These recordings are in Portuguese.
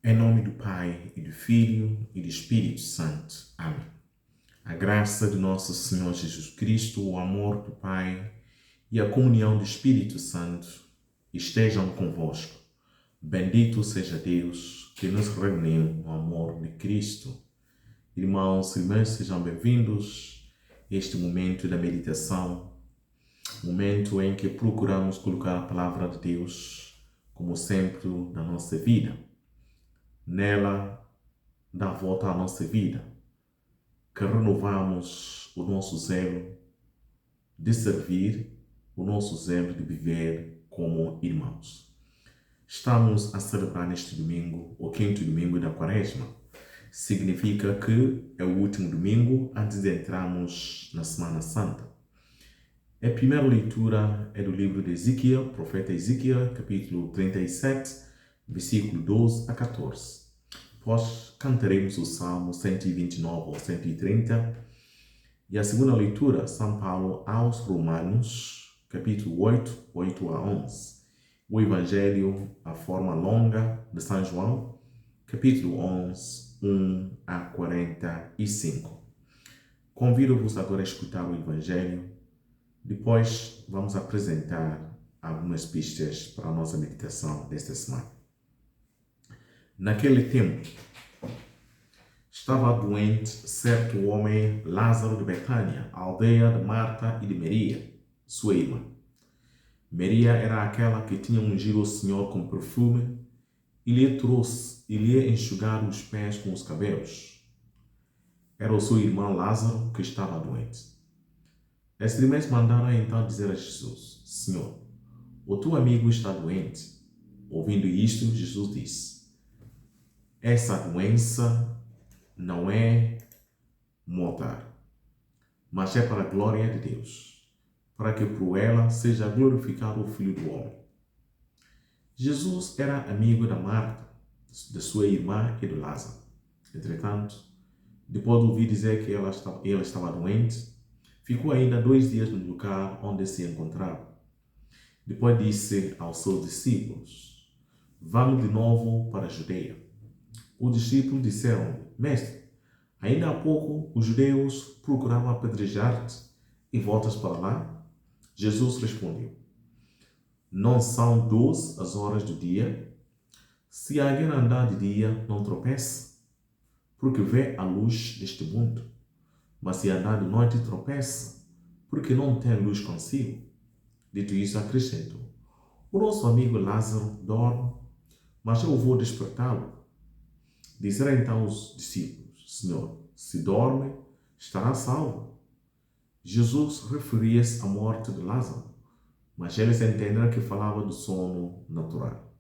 Em nome do Pai, e do Filho, e do Espírito Santo. Amém. A graça de nosso Senhor Jesus Cristo, o amor do Pai e a comunhão do Espírito Santo estejam convosco. Bendito seja Deus que nos reuniu no amor de Cristo. Irmãos e irmãs, sejam bem-vindos a este momento da meditação, momento em que procuramos colocar a palavra de Deus como centro da nossa vida. Nela, dá volta à nossa vida, que renovamos o nosso zelo de servir, o nosso zelo de viver como irmãos. Estamos a celebrar neste domingo, o quinto domingo da Quaresma. Significa que é o último domingo antes de entrarmos na Semana Santa. A primeira leitura é do livro de Ezequiel, profeta Ezequiel, capítulo 37, versículo 12 a 14. Depois cantaremos o Salmo 129 ao 130. E a segunda leitura, São Paulo aos Romanos, capítulo 8, 8 a 11. O Evangelho, a forma longa de São João, capítulo 11, 1 a 45. Convido-vos agora a escutar o Evangelho. Depois vamos apresentar algumas pistas para a nossa meditação desta semana. Naquele tempo, estava doente certo homem, Lázaro de Betânia, a aldeia de Marta e de Maria, sua irmã. Maria era aquela que tinha ungido o Senhor com perfume e lhe trouxe e lhe enxugara os pés com os cabelos. Era o seu irmão Lázaro que estava doente. As irmãs mandaram então dizer a Jesus: Senhor, o teu amigo está doente. Ouvindo isto, Jesus disse: essa doença não é mortal, mas é para a glória de Deus, para que por ela seja glorificado o Filho do Homem. Jesus era amigo da Marta, de sua irmã e de Lázaro. Entretanto, depois de ouvir dizer que ela estava doente, ficou ainda 2 dias no lugar onde se encontrava. Depois disse aos seus discípulos: vamos de novo para a Judeia. Os discípulos disseram: Mestre, ainda há pouco os judeus procuravam apedrejar-te e voltas para lá? Jesus respondeu: não são 12 as horas do dia? Se alguém andar de dia, não tropeça, porque vê a luz deste mundo. Mas se andar de noite, tropeça, porque não tem luz consigo. Dito isso, acrescentou: o nosso amigo Lázaro dorme, mas eu vou despertá-lo. Disseram então os discípulos: Senhor, se dorme, estará salvo. Jesus referia-se à morte de Lázaro, mas eles entenderam que falava do sono natural.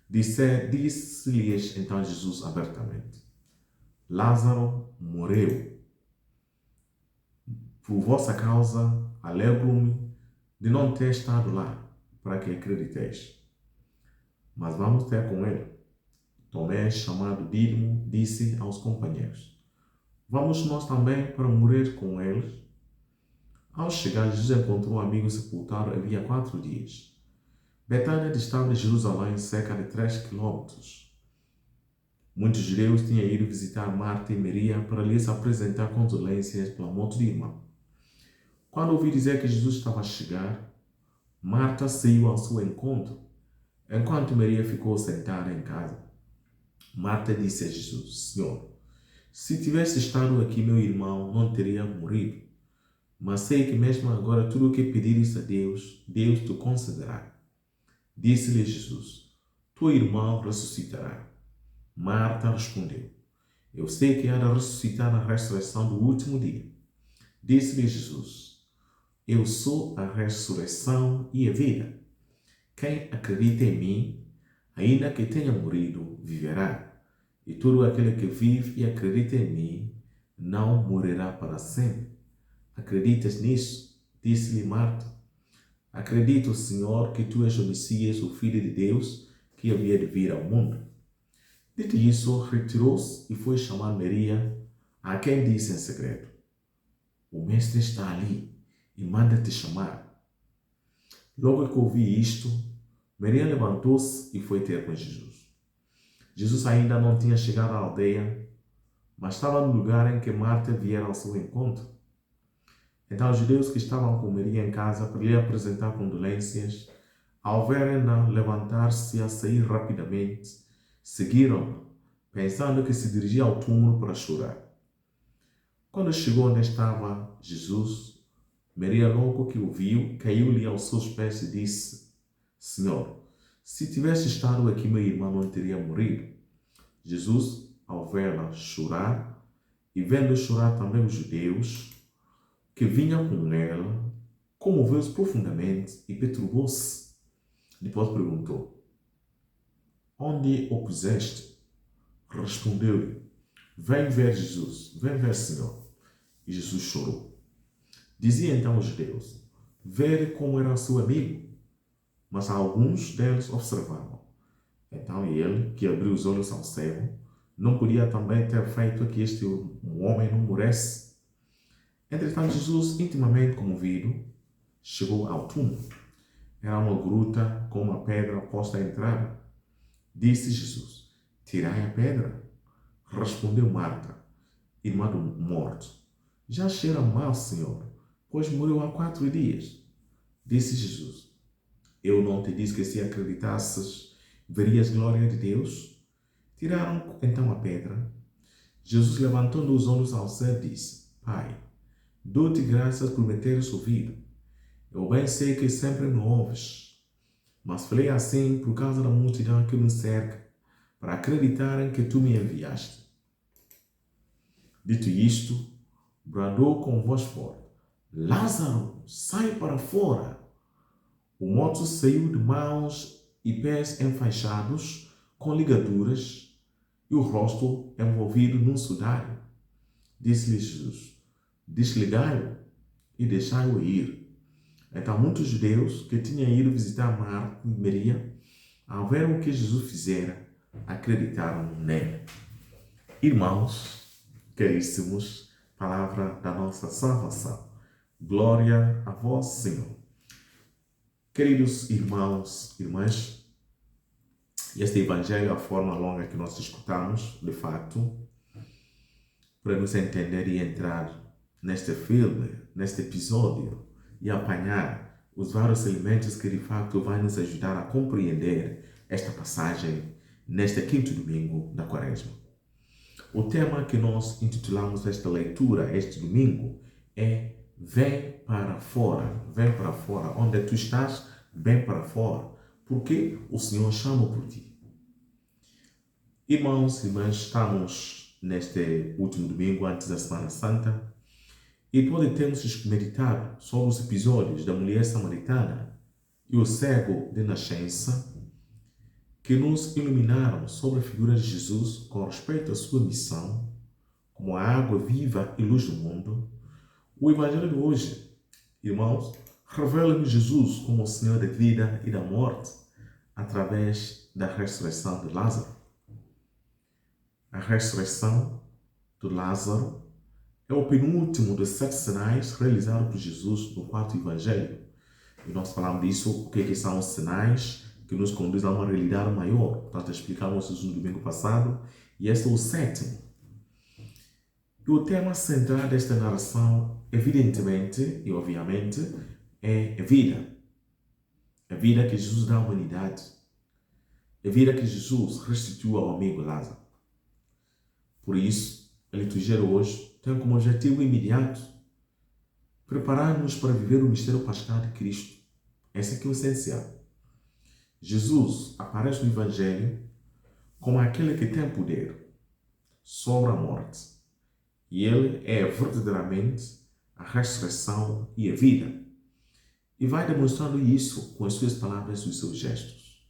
Disse-lhes então Jesus abertamente: Lázaro morreu. Por vossa causa, alegro-me de não ter estado lá, para que acrediteis. Mas vamos ter com ele. Tomé, chamado Dídimo, disse aos companheiros: vamos nós também para morrer com eles? Ao chegar, Jesus encontrou um amigo sepultado havia 4 dias. Betânia distava de Jerusalém cerca de 3 quilômetros. Muitos judeus tinham ido visitar Marta e Maria para lhes apresentar condolências pela morte de irmã. Quando ouviu dizer que Jesus estava a chegar, Marta saiu ao seu encontro, enquanto Maria ficou sentada em casa. Marta disse a Jesus: Senhor, se tivesse estado aqui, meu irmão não teria morrido. Mas sei que mesmo agora tudo o que pedires a Deus, Deus te concederá. Disse-lhe Jesus: teu irmão ressuscitará. Marta respondeu: eu sei que há de ressuscitar na ressurreição do último dia. Disse-lhe Jesus: eu sou a ressurreição e a vida. Quem acredita em mim, ainda que tenha morrido, viverá. E todo aquele que vive e acredita em mim, não morrerá para sempre. Acreditas nisso? Disse-lhe Marta: acredito, Senhor, que tu és o Messias, o Filho de Deus, que havia de vir ao mundo. Dito isso, retirou-se e foi chamar Maria, a quem disse em segredo: o Mestre está ali e manda-te chamar. Logo que ouvi isto, Maria levantou-se e foi ter com Jesus. Jesus ainda não tinha chegado à aldeia, mas estava no lugar em que Marta viera ao seu encontro. Então os judeus que estavam com Maria em casa para lhe apresentar condolências, ao verem-na levantar-se e a sair rapidamente, seguiram-na, pensando que se dirigia ao túmulo para chorar. Quando chegou onde estava Jesus, Maria, logo que o viu, caiu-lhe aos seus pés e disse: Senhor, se tivesse estado aqui, meu irmão não teria morrido. Jesus, ao vê-la chorar, e vendo chorar também os judeus que vinham com ela, comoveu-se profundamente e perturbou-se. Depois perguntou: Onde o puseste? Respondeu-lhe: Vem ver Jesus, vem ver Senhor. E Jesus chorou. Dizia então os judeus: Vede como era seu amigo. Mas alguns deles observavam. Então ele, que abriu os olhos ao cego, não podia também ter feito que este homem não morresse. Entretanto, Jesus, intimamente comovido, chegou ao túmulo. Era uma gruta com uma pedra posta à entrada. Disse Jesus: Tirai a pedra. Respondeu Marta, irmã do morto: Já cheira mal, Senhor, pois morreu há 4 dias. Disse Jesus: Eu não te disse que se acreditasses, verias glória de Deus? Tiraram então a pedra. Jesus, levantando os olhos ao céu, disse: Pai, dou-te graças por me teres ouvido. Eu bem sei que sempre me ouves, mas falei assim por causa da multidão que me cerca, para acreditarem que tu me enviaste. Dito isto, bradou com voz forte: Lázaro, sai para fora! O morto saiu de mãos e pés enfaixados, com ligaduras, e o rosto envolvido num sudário. Disse-lhe Jesus: Desligai-o e deixai-o ir. Então muitos judeus que tinham ido visitar Marta e Maria, ao ver o que Jesus fizera, acreditaram nele. Irmãos, caríssimos, palavra da nossa salvação. Glória a vós, Senhor. Queridos irmãos, irmãs, este Evangelho, a forma longa que nós escutamos, de fato, para nos entender e entrar neste filme, neste episódio, e apanhar os vários elementos que de fato vai nos ajudar a compreender esta passagem neste 5º domingo da Quaresma. O tema que nós intitulamos esta leitura, este domingo, é Vem para fora, onde tu estás, vem para fora, porque o Senhor chama por ti. Irmãos e irmãs, estamos neste último domingo antes da Semana Santa, e pode termos meditado sobre os episódios da mulher samaritana e o cego de nascença, que nos iluminaram sobre a figura de Jesus com respeito à sua missão, como a água viva e luz do mundo. O Evangelho de hoje, irmãos, revela-nos Jesus como o Senhor da vida e da morte, através da ressurreição de Lázaro. A ressurreição de Lázaro é o penúltimo dos 7 sinais realizados por Jesus no 4º Evangelho. E nós falamos disso, o que são os sinais que nos conduzem a uma realidade maior. Portanto, explicamos isso no domingo passado, e este é o 7º. E o tema central desta narração, evidentemente e obviamente, é a vida. A vida que Jesus dá à humanidade. A vida que Jesus restituiu ao amigo Lázaro. Por isso, a liturgia de hoje tem como objetivo imediato preparar-nos para viver o mistério pascal de Cristo. Esse aqui é o essencial. Jesus aparece no Evangelho como aquele que tem poder sobre a morte. E ele é verdadeiramente a ressurreição e a vida. E vai demonstrando isso com as suas palavras e os seus gestos.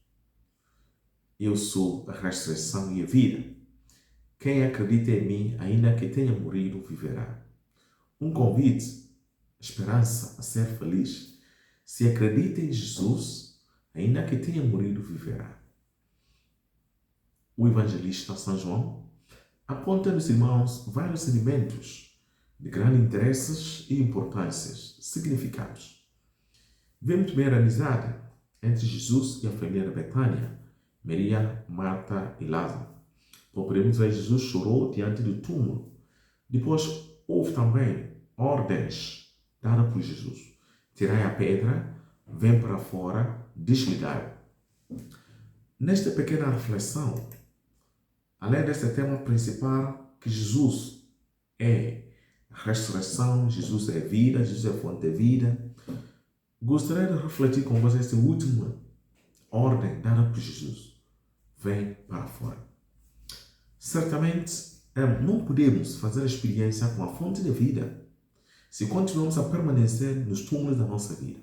Eu sou a ressurreição e a vida. Quem acredita em mim, ainda que tenha morrido, viverá. Um convite, esperança a ser feliz. Se acredita em Jesus, ainda que tenha morrido, viverá. O evangelista São João aponta nos irmãos vários elementos de grande interesses e importâncias, significados. Vemos primeiro a amizade entre Jesus e a família de Betânia, Maria, Marta e Lázaro. Como podemos ver, Jesus chorou diante do túmulo. Depois, houve também ordens dadas por Jesus. Tirai a pedra, vem para fora, desligai. Nesta pequena reflexão, além deste tema principal, que Jesus é a ressurreição, Jesus é vida, Jesus é a fonte da vida, gostaria de refletir com vocês esta última ordem dada por Jesus. Vem para fora. Certamente, não podemos fazer a experiência com a fonte da vida se continuamos a permanecer nos túmulos da nossa vida.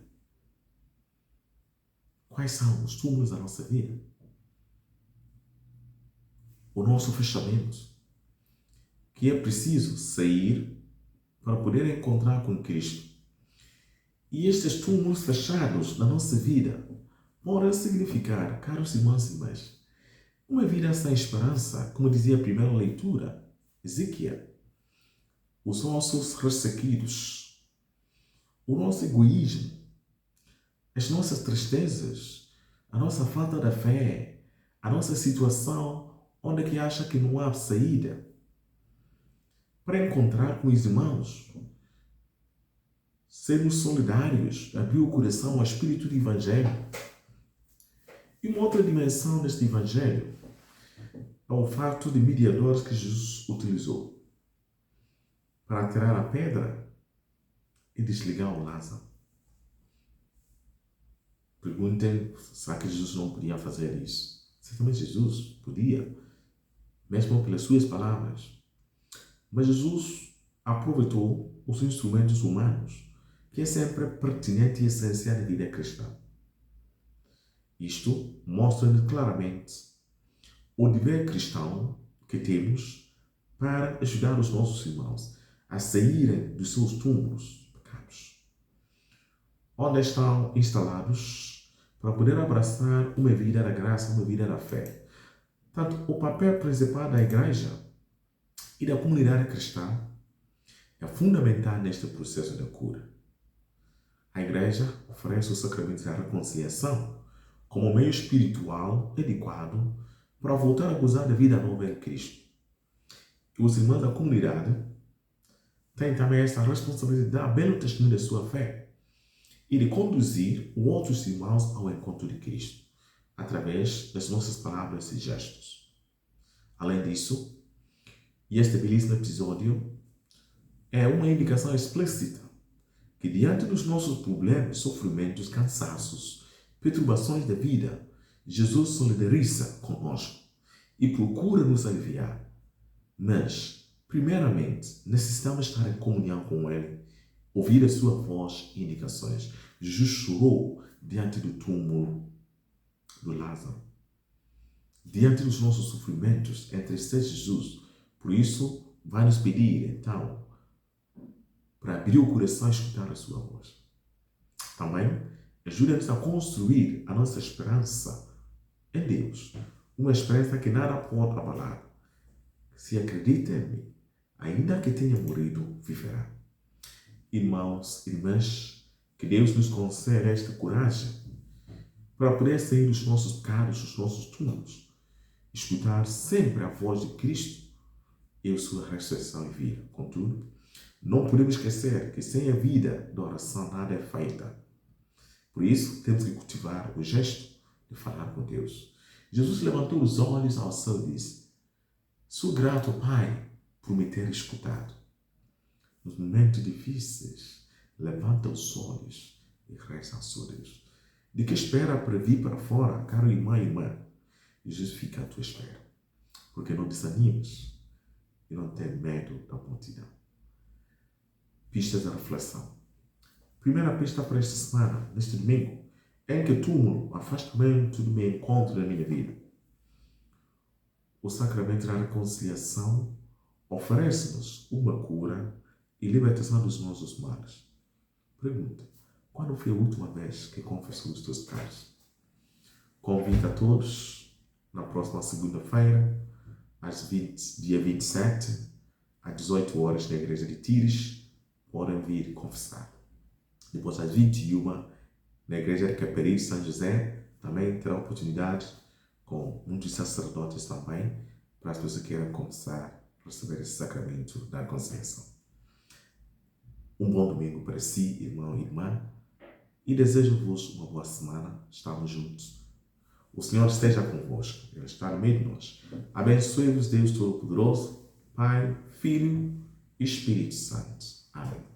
Quais são os túmulos da nossa vida? O nosso fechamento, que é preciso sair para poder encontrar com Cristo. E estes túmulos fechados na nossa vida podem significar, caros irmãos e irmãs, uma vida sem esperança, como dizia a primeira leitura, Ezequiel. Os ossos ressequidos, o nosso egoísmo, as nossas tristezas, a nossa falta de fé, a nossa situação onde que acha que não há saída. Para encontrar com os irmãos, sermos solidários, abrir o coração ao espírito do Evangelho. E uma outra dimensão deste Evangelho é o fato de mediadores que Jesus utilizou para tirar a pedra e desligar o Lázaro. Perguntem, será que Jesus não podia fazer isso? Certamente Jesus podia, mesmo pelas suas palavras. Mas Jesus aproveitou os instrumentos humanos, que é sempre pertinente e essencial na vida cristã. Isto mostra-nos claramente o dever cristão que temos para ajudar os nossos irmãos a saírem dos seus túmulos pecados, onde estão instalados para poder abraçar uma vida da graça, uma vida da fé. Portanto, o papel principal da igreja e da comunidade cristã é fundamental neste processo da cura. A igreja oferece o sacramento da reconciliação como meio espiritual adequado para voltar a gozar da vida nova em Cristo. E os irmãos da comunidade têm também esta responsabilidade de dar belo testemunho da sua fé e de conduzir os outros irmãos ao encontro de Cristo, através das nossas palavras e gestos. Além disso, e este belíssimo episódio é uma indicação explícita que diante dos nossos problemas, sofrimentos, cansaços, perturbações da vida, Jesus solidariza conosco e procura nos aliviar. Mas, primeiramente, necessitamos estar em comunhão com Ele, ouvir a sua voz e indicações. Jesus chorou diante do túmulo do Lázaro. Diante dos nossos sofrimentos, entristece Jesus. Por isso, vai nos pedir, então, para abrir o coração e escutar a sua voz. Também, ajuda-nos a construir a nossa esperança em Deus. Uma esperança que nada pode abalar. Se acredita em mim, ainda que tenha morrido, viverá. Irmãos, irmãs, que Deus nos conceda esta coragem para poder sair dos nossos pecados, dos nossos túmulos, escutar sempre a voz de Cristo e a sua ressurreição e vida. Contudo, não podemos esquecer que sem a vida da oração nada é feita. Por isso, temos que cultivar o gesto de falar com Deus. Jesus levantou os olhos ao céu e disse: sou grato, Pai, por me ter escutado. Nos momentos difíceis, levanta os olhos e reza ao seu Deus. De que espera para vir para fora, caro irmão e irmã? Jesus fica à tua espera, porque não desanimes e não tem medo da multidão. Pistas da reflexão. Primeira pista para esta semana, neste domingo, é que túmulo, afastamento do meu encontro da minha vida. O sacramento da reconciliação oferece-nos uma cura e libertação dos nossos males. Pergunta: quando foi a última vez que confessou os teus pecados? Convido a todos, na próxima segunda-feira, dia 27, às 18 horas, na igreja de Tires, podem vir confessar. Depois, às 21, na igreja de Caparibe, São José, também terá oportunidade, com muitos sacerdotes também, para as pessoas que queiram começar a receber esse sacramento da consciência. Um bom domingo para si, irmão e irmã, e desejo-vos uma boa semana. Estamos juntos. O Senhor esteja convosco, Ele está no meio de nós. Abençoe-vos Deus Todo-Poderoso, Pai, Filho e Espírito Santo. Amém.